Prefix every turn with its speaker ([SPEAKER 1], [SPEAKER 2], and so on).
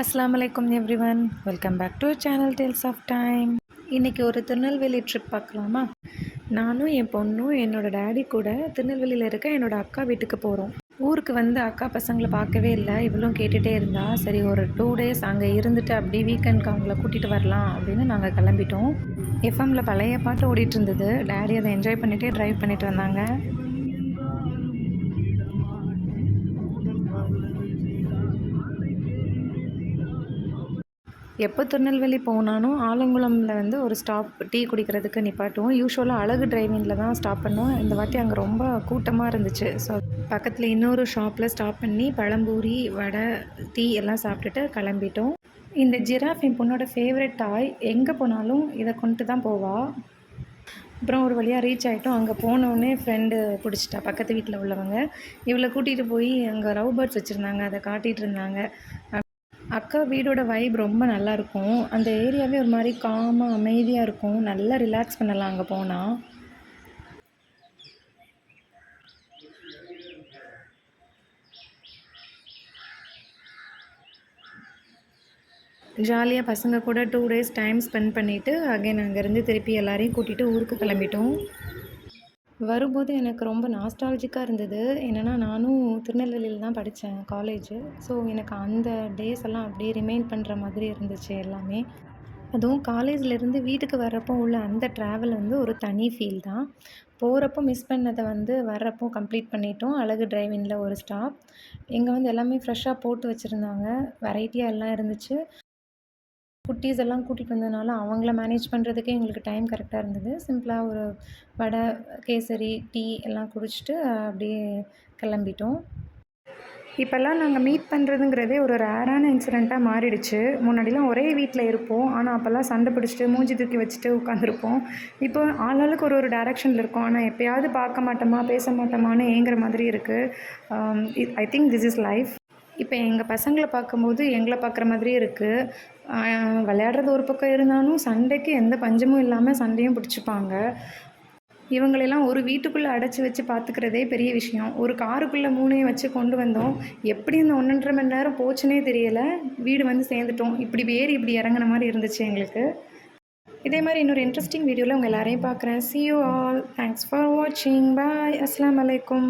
[SPEAKER 1] அஸ்ஸலாமு அலைக்கும் everyone, welcome back to channel tales of time. இன்றைக்கி ஒரு திருநெல்வேலி ட்ரிப் பார்க்கலாமா? நானும் என் பொண்ணும் என்னோடய டேடி கூட திருநெல்வேலியில் இருக்க என்னோடய அக்கா வீட்டுக்கு போகிறோம். ஊருக்கு வந்து அக்கா பசங்களை பார்க்கவே இல்லை, இவளும் கேட்டுகிட்டே இருந்தா. சரி ஒரு 2 டேஸ் அங்கே இருந்துட்டு அப்படியே வீக்கெண்ட்க்கு அவங்கள கூட்டிகிட்டு வரலாம் அப்படின்னு நாங்கள் கிளம்பிட்டோம். எஃப்எம்மில் பழைய பாட்டு ஓடிட்டு இருந்தது. டேடி அதை என்ஜாய் பண்ணிகிட்டே ட்ரைவ் பண்ணிட்டு வந்தாங்க. எப்போ திருநெல்வேலி போனாலும் ஆலங்குளமில் வந்து ஒரு ஸ்டாப் டீ குடிக்கிறதுக்கு நிப்பாட்டுவோம். யூஸ்வலாக அழகு டிரைவிங்கில் தான் ஸ்டாப் பண்ணுவோம். இந்த வாட்டி அங்கே ரொம்ப கூட்டமாக இருந்துச்சு. ஸோ பக்கத்தில் இன்னொரு ஷாப்பில் ஸ்டாப் பண்ணி பழம்பூரி, வடை, டீ எல்லாம் சாப்பிட்டுட்டு கிளம்பிட்டோம். இந்த ஜிராஃப் என் பொண்ணோட ஃபேவரட் டாய். எங்கே போனாலும் இதை கொண்டு தான் போவாள். அப்புறம் ஒரு வழியாக ரீச் ஆகிட்டோம். அங்கே போனோடனே ஃப்ரெண்டு பிடிச்சிட்டா, பக்கத்து வீட்டில் உள்ளவங்க. இவளை கூட்டிகிட்டு போய் அங்கே லவ் பேர்ட்ஸ் வச்சுருந்தாங்க, அதை காட்டிகிட்டு இருந்தாங்க. அக்கா வீடோட வைப் ரொம்ப நல்லாயிருக்கும். அந்த ஏரியாவே ஒரு மாதிரி காமாக அமைதியாக இருக்கும். நல்லா ரிலாக்ஸ் பண்ணலாம் அங்கே போனால். ஜாலியாக பசங்க கூட 2 டேஸ் டைம் ஸ்பெண்ட் பண்ணிவிட்டு அகைன் அங்கேருந்து திருப்பி எல்லாரையும் கூட்டிகிட்டு ஊருக்கு கிளம்பிட்டோம். வரும்போது எனக்கு ரொம்ப நாஸ்டாலஜிக்காக இருந்தது. என்னென்னா நானும் திருநெல்வேலியில் தான் படித்தேன் காலேஜு. ஸோ எனக்கு அந்த டேஸ் எல்லாம் அப்படியே ரிமைண்ட் பண்ணுற மாதிரி இருந்துச்சு எல்லாமே. அதுவும் காலேஜ்லேருந்து வீட்டுக்கு வர்றப்போ உள்ள அந்த ட்ராவல் வந்து ஒரு தனி ஃபீல் தான். போகிறப்போ மிஸ் பண்ணதை வந்து வர்றப்போ கம்ப்ளீட் பண்ணிட்டோம். அழகு டிரைவிங்கில் ஒரு ஸ்டாப். இங்கே வந்து எல்லாமே ஃப்ரெஷ்ஷாக போட்டு வச்சுருந்தாங்க. வெரைட்டியாக எல்லாம் இருந்துச்சு. குட்டீஸ் எல்லாம் கூட்டிகிட்டு வந்ததுனால அவங்கள மேனேஜ் பண்ணுறதுக்கே எங்களுக்கு டைம் கரெக்டாக இருந்தது. சிம்பிளாக ஒரு வடை, கேசரி, டீ எல்லாம் குடிச்சிட்டு அப்படியே கிளம்பிட்டோம். இப்போல்லாம் நாங்கள் மீட் பண்ணுறதுங்கிறதே ஒரு ரேரான இன்சிடெண்ட்டாக மாறிடுச்சு. முன்னாடிலாம் ஒரே வீட்டில் இருப்போம். ஆனால் அப்போல்லாம் சண்டை பிடிச்சிட்டு மூஞ்சி தூக்கி வச்சுட்டு உட்காந்துருப்போம். இப்போ ஆளாளுக்கு ஒரு டைரெக்ஷனில் இருக்கோம். ஆனால் எப்போயாவது பார்க்க மாட்டோமா, பேச மாட்டோமான்னு ஏங்குற மாதிரி இருக்குது. I think this is life. இப்போ எங்கள் பசங்களை பார்க்கும்போது எங்களை பார்க்குற மாதிரியே இருக்குது. விளையாடுறது ஒரு பக்கம் இருந்தாலும் சண்டைக்கு எந்த பஞ்சமும் இல்லாமல் சண்டையும் பிடிச்சிப்பாங்க. இவங்களெல்லாம் ஒரு வீட்டுக்குள்ளே அடைச்சி வச்சு பார்த்துக்கிறதே பெரிய விஷயம். ஒரு காருக்குள்ளே 3ஐயும் வச்சு கொண்டு வந்தோம். எப்படி இந்த 1 1/2 மணி நேரம் போச்சுன்னே தெரியலை. வீடு வந்து சேர்ந்துட்டோம். இப்படி ஏறி இப்படி இறங்குன மாதிரி இருந்துச்சு எங்களுக்கு. இதே மாதிரி இன்னொரு இன்ட்ரெஸ்டிங் வீடியோவில் உங்கள் எல்லாரையும் பார்க்குறேன். See you all. Thanks for watching. Bye. Assalamu alaikum.